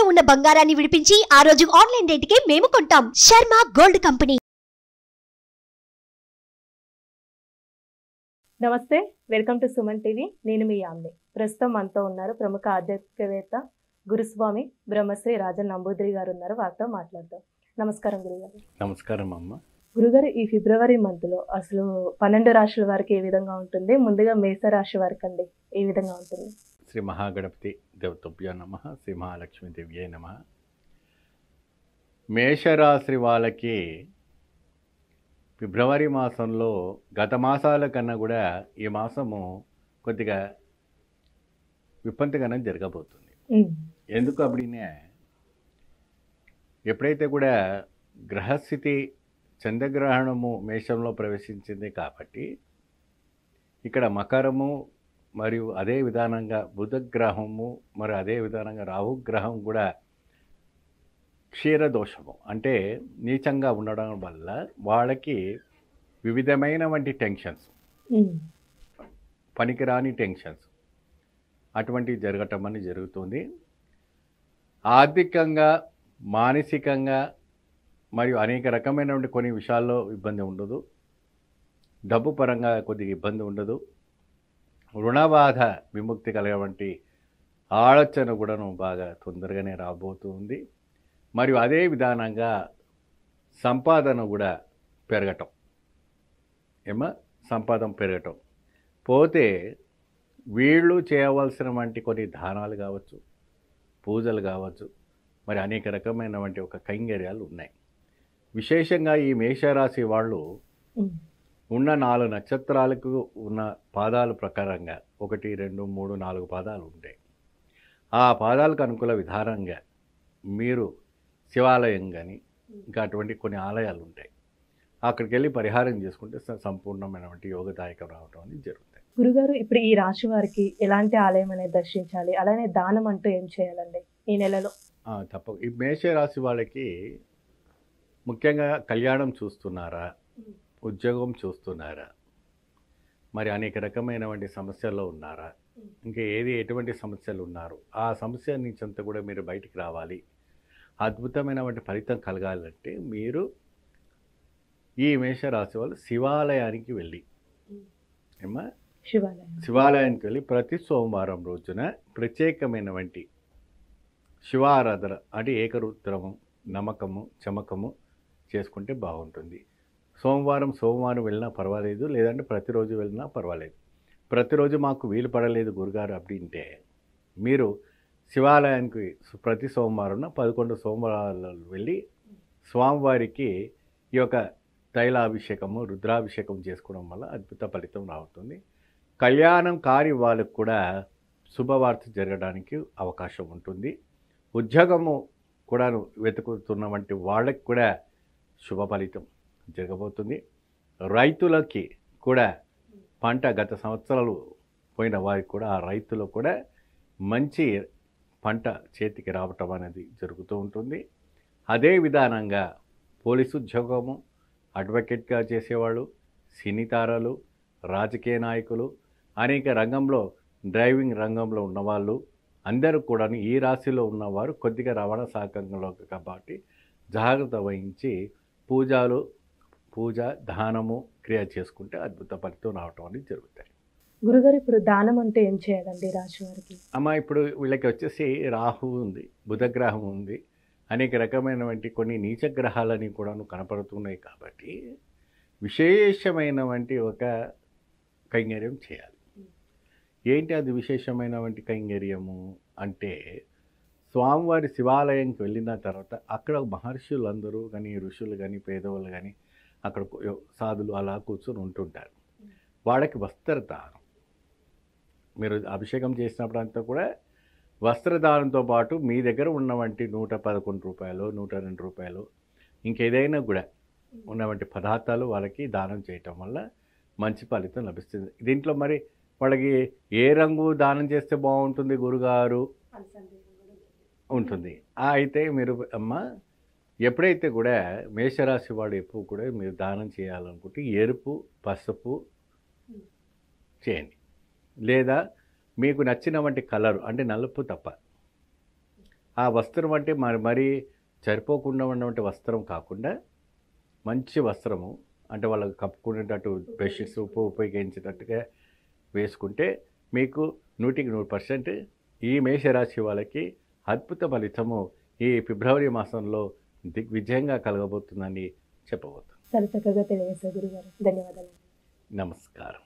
తాకట్టులో ఉన్న బంగారాన్ని విడిపించి ఆ రోజు ఆన్లైన్ రేటుకే మేము కొంటాం. Sharma gold company. నమస్తే, వెల్కమ్ టు సుమన్ టీవీ. నేను మీ యామ్ని. ప్రస్తుతం మనతో ఉన్నారు ప్రముఖ ఆధ్యాత్మికవేత్త గురుస్వామి బ్రహ్మశ్రీ రాజన్ నంబూద్రి గారు ఉన్నారు. వారితో మాట్లాడదాం. నమస్కారం గురుగారు. నమస్కారం అమ్మ. గురుగారు, ఈ ఫిబ్రవరి మంత్లో అసలు 12 రాశుల వారికి ఏ విధంగా ఉంటుంది? ముందుగా మేష రాశి వారికి అండి ఏ విధంగా ఉంటుంది? శ్రీ మహాగణపతి దేవతభ్యో నమః, శ్రీ మహాలక్ష్మి దేవ్యే నమః. మేషరాశి వాళ్ళకి ఫిబ్రవరి మాసంలో గత మాసాల కన్నా కూడా ఈ మాసము కొద్దిగా విపంతగానే జరగబోతుంది. ఎందుకు అప్పుడినే ఎప్పుడైతే కూడా గ్రహస్థితి చంద్రగ్రహణము మేషంలో ప్రవేశించింది కాబట్టి ఇక్కడ మకరము మరియు అదే విధానంగా బుధగ్రహము మరి అదే విధానంగా రాహుగ్రహం కూడా క్షీరదోషము అంటే నీచంగా ఉండడం వల్ల వాళ్ళకి వివిధమైనటువంటి టెన్షన్స్, పనికిరాని టెన్షన్స్ అటువంటివి జరగటం అని జరుగుతుంది. ఆర్థికంగా, మానసికంగా మరియు అనేక రకమైనటువంటి కొన్ని విషయాల్లో ఇబ్బంది ఉండదు. డబ్బు పరంగా కొద్దిగా ఇబ్బంది ఉండదు. రుణబాధ విముక్తి కలిగేటువంటి ఆలోచన కూడాను బాగా తొందరగానే రాబోతుంది. మరియు అదే విధానంగా సంపాదన కూడా పెరగటం, సంపాదన పెరగటం పోతే వీళ్ళు చేయవలసినటువంటి కొన్ని దానాలు కావచ్చు, పూజలు కావచ్చు, మరి అనేక రకమైనటువంటి ఒక కైంకర్యాలు ఉన్నాయి. విశేషంగా ఈ మేషరాశి వాళ్ళు ఉన్న 4 నక్షత్రాలకు ఉన్న పాదాల ప్రకారంగా 1, 2, 3, 4 పాదాలు ఉంటాయి. ఆ పాదాలకు అనుకూల విధానంగా మీరు శివాలయం కానీ ఇంకా అటువంటి కొన్ని ఆలయాలు ఉంటాయి, అక్కడికి వెళ్ళి పరిహారం చేసుకుంటే సంపూర్ణమైనటువంటి యోగదాయకం రావడం అనేది జరుగుతాయి. గురుగారు, ఇప్పుడు ఈ రాశి వారికి ఎలాంటి ఆలయం అనేది దర్శించాలి, అలానే దానం అంటూ ఏం చేయాలండి ఈ నెలలో? తప్ప ఈ మేషరాశి వాళ్ళకి ముఖ్యంగా కళ్యాణం చూస్తున్నారా, ఉద్యోగం చూస్తున్నారా, మరి అనేక రకమైనటువంటి సమస్యల్లో ఉన్నారా, ఇంకా ఎటువంటి సమస్యలు ఉన్నారు, ఆ సమస్య నుంచి అంతా కూడా మీరు బయటికి రావాలి, అద్భుతమైనటువంటి ఫలితం కలగాలంటే మీరు ఈ మేషరాశి వాళ్ళు శివాలయానికి వెళ్ళి శివాలయానికి వెళ్ళి ప్రతి సోమవారం రోజున ప్రత్యేకమైనటువంటి శివారాధన అంటే ఏకరుద్రము, నమ్మకము, చమకము చేసుకుంటే బాగుంటుంది. సోమవారం వెళ్ళినా పర్వాలేదు, లేదంటే ప్రతిరోజు వెళ్ళినా పర్వాలేదు. ప్రతిరోజు మాకు వీలు పడలేదు గురుగారు அப்படிంటే మీరు శివాలయానికి ప్రతి సోమవారం 11 సోమవారాలు వెళ్ళి స్వామివారికి ఈ యొక్క తైలాభిషేకము, రుద్రాభిషేకం చేసుకోవడం వల్ల అద్భుత ఫలితం రావుతుంది. కళ్యాణం కాని వాళ్ళకు కూడా శుభవార్త జరగడానికి అవకాశం ఉంటుంది. ఉద్యోగము కూడా వెతుకుతున్నటువంటి వాళ్ళకి కూడా శుభ ఫలితం జరగబోతుంది. రైతులకి కూడా పంట గత సంవత్సరాలు పోయిన వారికి కూడా ఆ రైతులకు కూడా మంచి పంట చేతికి రావటం అనేది జరుగుతూ ఉంటుంది. అదే విధానంగా పోలీసు ఉద్యోగము, అడ్వకేట్గా చేసేవాళ్ళు, సినీ తారలు, రాజకీయ నాయకులు, అనేక రంగంలో డ్రైవింగ్ రంగంలో ఉన్నవాళ్ళు అందరూ కూడా ఈ రాశిలో ఉన్నవారు కొద్దిగా రవాణా శాఖంలో కాబట్టి జాగ్రత్త వహించి పూజ, దానము, క్రియ చేసుకుంటే అద్భుత ఫలితం రావటం అనేది జరుగుతాయి. గురుగారు, ఇప్పుడు దానం అంటే ఏం చేయాలండి రాశి వారికి? ఇప్పుడు వీళ్ళకి వచ్చేసి రాహు ఉంది, బుధగ్రహం ఉంది, అనేక రకమైనటువంటి కొన్ని నీచ గ్రహాలని కూడా కనపడుతున్నాయి కాబట్టి విశేషమైనటువంటి ఒక కైంకర్యం చేయాలి. ఏంటి అది విశేషమైనటువంటి కైంకర్యము అంటే స్వామివారి శివాలయంకి వెళ్ళిన తర్వాత అక్కడ మహర్షులందరూ కానీ, ఋషులు కానీ, పేదవాళ్ళు కానీ, అక్కడ సాధులు అలా కూర్చొని ఉంటుంటారు. వాళ్ళకి వస్త్రదానం మీరు అభిషేకం చేసినప్పుడు అంతా కూడా వస్త్రదానంతో పాటు మీ దగ్గర ఉన్నవంటి 111 రూపాయలు, 102 రూపాయలు ఇంకేదైనా కూడా ఉన్నవంటి పదార్థాలు వాళ్ళకి దానం చేయటం వల్ల మంచి ఫలితం లభిస్తుంది. దీంట్లో మరి వాళ్ళకి ఏ రంగు దానం చేస్తే బాగుంటుంది గురుగారు ఉంటుంది. అయితే మీరు ఎప్పుడైతే కూడా మేషరాశి వాడు ఎప్పుడు కూడా మీరు దానం చేయాలనుకుంటే ఎరుపు, పసుపు చేయండి, లేదా మీకు నచ్చిన వంటి కలరు అంటే నలుపు తప్ప ఆ వస్త్రం అంటే మరీ సరిపోకుండా ఉన్నటువంటి వస్త్రం కాకుండా మంచి వస్త్రము అంటే వాళ్ళకి కప్పుకునేటట్టు బెడ్షీట్స్ ఉపయోగించేటట్టుగా వేసుకుంటే మీకు 100% ఈ మేషరాశి వాళ్ళకి అద్భుత ఫలితము ఈ ఫిబ్రవరి మాసంలో దిగ్విజయంగా కలగబోతుందని చెప్పబోతుంది. చాలా చక్కగా తెలియజేశారు గురుగారు. ధన్యవాదాలు. నమస్కారం.